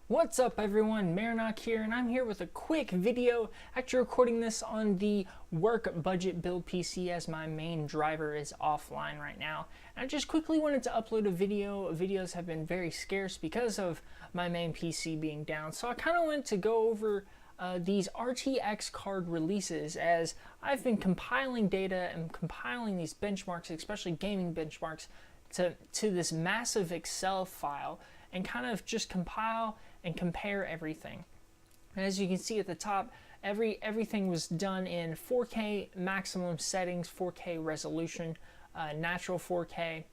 What's up everyone, Marinok here, and I'm here with a quick video. Actually recording this on the work budget build PC as my main driver is offline right now. And I just quickly wanted to upload a video. Videos have been very scarce because of my main PC being down. So I kind of wanted to go over these RTX card releases as I've been compiling data and compiling these benchmarks, especially gaming benchmarks, to this massive Excel file and kind of just compile and compare everything. And as you can see at the top, everything was done in 4K maximum settings, 4K resolution, natural 4K.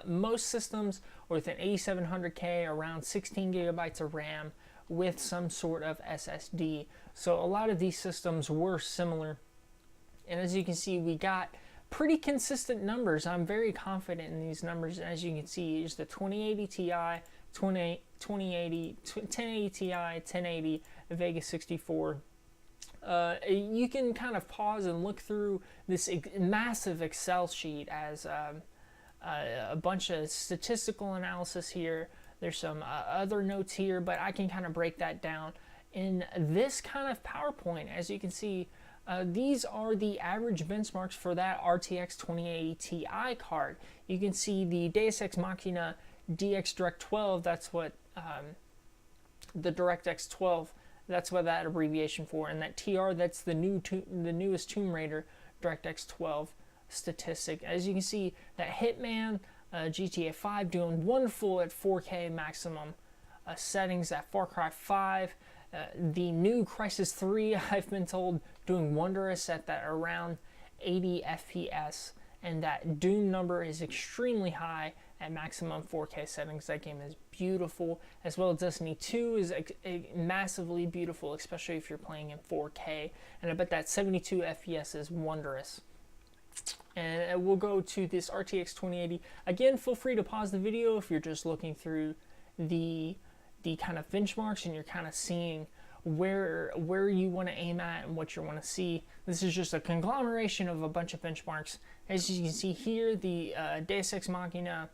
Most systems are with an 8700K, around 16 gigabytes of RAM with some sort of SSD. So a lot of these systems were similar. And as you can see, we got pretty consistent numbers. I'm very confident in these numbers. As you can see, here's the 2080 Ti, 2080, 1080 Ti, 1080, Vega 64. You can kind of pause and look through this massive Excel sheet as a bunch of statistical analysis here. There's some other notes here, but I can kind of break that down in this kind of PowerPoint. As you can see, these are the average benchmarks for that RTX 2080 Ti card. You can see the Deus Ex Machina DX Direct 12, that's what the DirectX 12, that's what that abbreviation for, and that TR, that's the newest Tomb Raider DirectX 12 statistic. As you can see, that Hitman, GTA 5 doing wonderful at 4K maximum settings, that Far Cry 5, the new Crysis 3, I've been told, doing wondrous at that around 80 FPS, and that Doom number is extremely high at maximum 4K settings. That game is beautiful, as well as Destiny 2 is massively beautiful, especially if you're playing in 4K, and I bet that 72 FPS is wondrous. And we'll go to this RTX 2080. Again, feel free to pause the video if you're just looking through the kind of benchmarks and you're kind of seeing where you want to aim at and what you want to see. This is just a conglomeration of a bunch of benchmarks. As you can see here, the Deus Ex Machina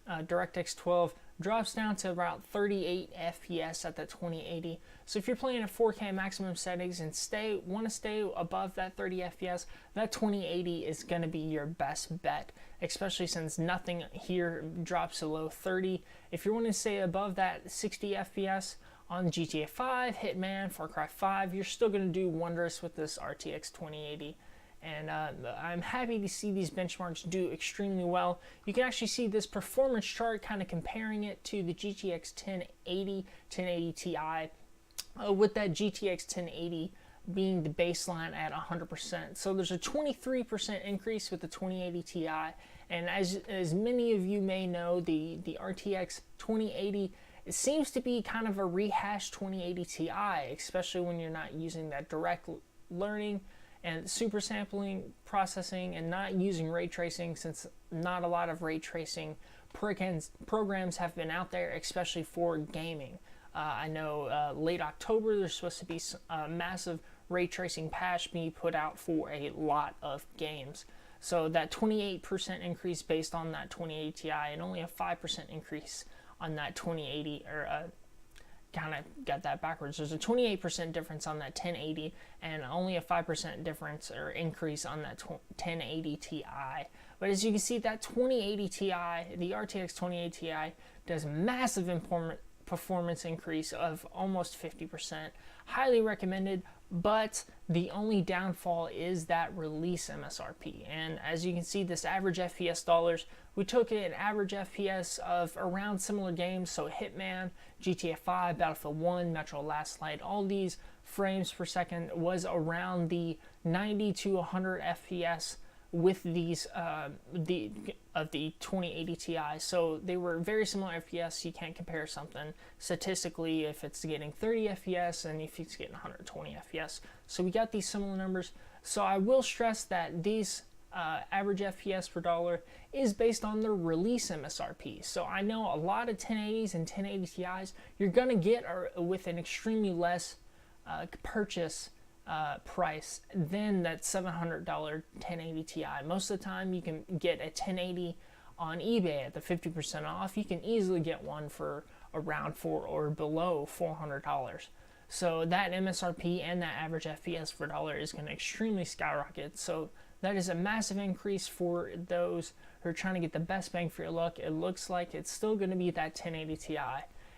DirectX 12 drops down to about 38 FPS at the 2080. So if you're playing at 4K maximum settings and want to stay above that 30 FPS, that 2080 is going to be your best bet, especially since nothing here drops below 30. If you want to stay above that 60 FPS on GTA 5, Hitman, Far Cry 5, you're still going to do wondrous with this RTX 2080. And I'm happy to see these benchmarks do extremely well. You can actually see this performance chart kind of comparing it to the GTX 1080 Ti, with that GTX 1080 being the baseline at 100%. So there's a 23% increase with the 2080 Ti, and as many of you may know, the RTX 2080, it seems to be kind of a rehashed 2080 Ti, especially when you're not using that direct learning and super sampling processing and not using ray tracing, since not a lot of ray tracing programs have been out there, especially for gaming. I know late October there's supposed to be a massive ray tracing patch being put out for a lot of games. So that 28% increase based on that 2080 Ti and only a 5% increase on that 2080, or kind of got that backwards. There's a 28% difference on that 1080 and only a 5% difference or increase on that 1080 Ti. But as you can see, that 2080 Ti, the RTX 2080 Ti, does massive performance increase of almost 50%. Highly recommended, but the only downfall is that release MSRP. And as you can see, this average FPS dollars, we took an average FPS of around similar games, so Hitman, GTA 5, Battlefield 1, Metro Last Light, all these frames per second was around the 90 to 100 FPS with these the 2080 Ti. So they were very similar FPS. You can't compare something statistically if it's getting 30 FPS and if it's getting 120 FPS. So we got these similar numbers. So I will stress that these average FPS per dollar is based on the release MSRP. So I know a lot of 1080s and 1080 Ti's you're gonna get with an extremely less purchase price than that $700 1080 Ti. Most of the time you can get a 1080 on eBay at the 50% off. You can easily get one for around for or below $400. So that MSRP and that average FPS per dollar is going to extremely skyrocket. So that is a massive increase for those who are trying to get the best bang for your luck. It looks like it's still going to be that 1080 Ti,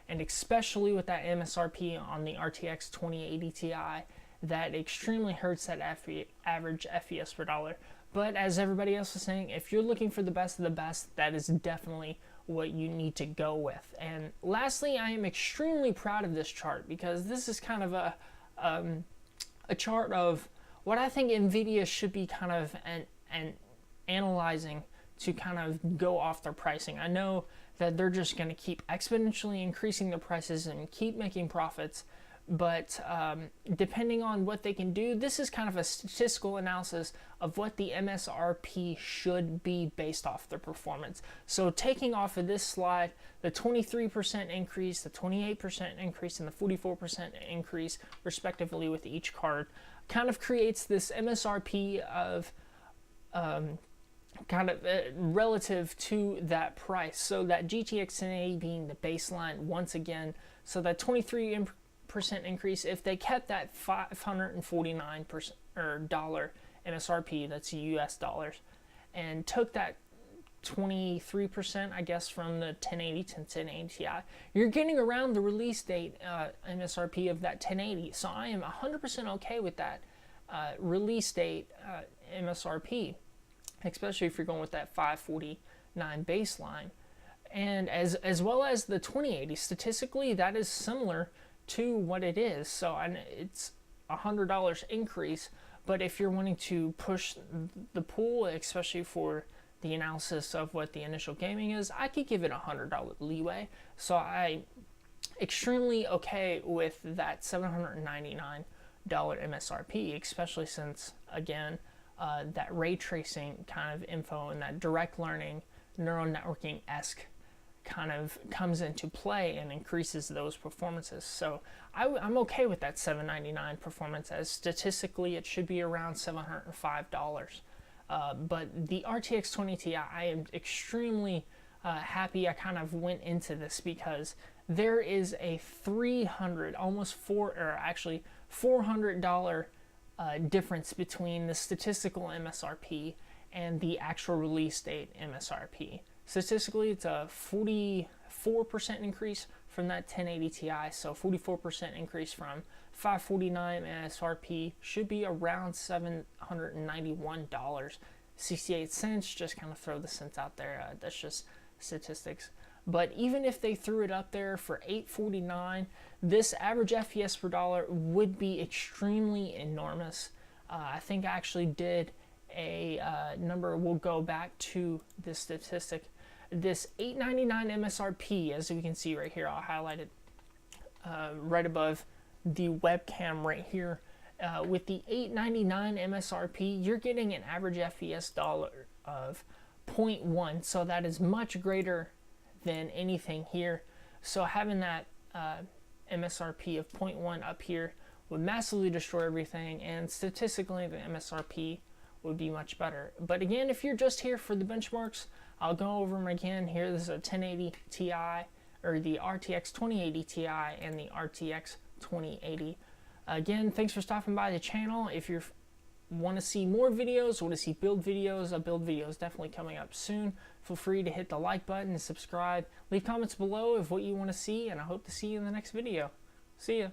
and especially with that MSRP on the RTX 2080 Ti, that extremely hurts that average FPS per dollar. But as everybody else was saying, if you're looking for the best of the best, that is definitely what you need to go with. And lastly, I am extremely proud of this chart, because this is kind of a chart of what I think NVIDIA should be kind of analyzing to kind of go off their pricing. I know that they're just going to keep exponentially increasing the prices and keep making profits, but depending on what they can do, this is kind of a statistical analysis of what the MSRP should be based off their performance. So taking off of this slide, the 23% increase, the 28% increase, and the 44% increase respectively with each card kind of creates this MSRP of relative to that price. So that GTX 1080 being the baseline once again, so that 23% increase, if they kept that $549 MSRP, that's US dollars, and took that 23%, I guess, from the 1080 to 1080 Ti, you're getting around the release date MSRP of that 1080. So I am 100% okay with that release date MSRP, especially if you're going with that 549 baseline. And as well as the 2080, statistically that is similar to what it is. So it's $100 increase, but if you're wanting to push the pool, especially for the analysis of what the initial gaming is, I could give it $100 leeway. So I'm extremely okay with that $799 MSRP, especially since, again, that ray tracing kind of info and that direct learning, neural networking-esque kind of comes into play and increases those performances. So I'm okay with that $799 performance, as statistically it should be around $705. But the RTX 20 Ti, I am extremely happy I kind of went into this, because there is a $400 difference between the statistical MSRP and the actual release date MSRP. Statistically, it's a 44% increase from that 1080 Ti, so 44% increase from 549 MSRP should be around $791.68. Just kind of throw the cents out there. That's just statistics. But even if they threw it up there for $849, this average FPS per dollar would be extremely enormous. I think I actually did a number. We'll go back to this statistic. This $899 MSRP, as we can see right here, I'll highlight it right above the webcam right here. With the $899 MSRP, you're getting an average FPS dollar of 0.1, so that is much greater than anything here. So having that MSRP of 0.1 up here would massively destroy everything, and statistically the MSRP would be much better. But again, if you're just here for the benchmarks, I'll go over them again here. This is a 1080 Ti, or the RTX 2080 Ti and the RTX 2080. Again, thanks for stopping by the channel. If you want to see more videos, want to see build videos, definitely coming up soon. Feel free to hit the like button and subscribe. Leave comments below of what you want to see, and I hope to see you in the next video. See ya.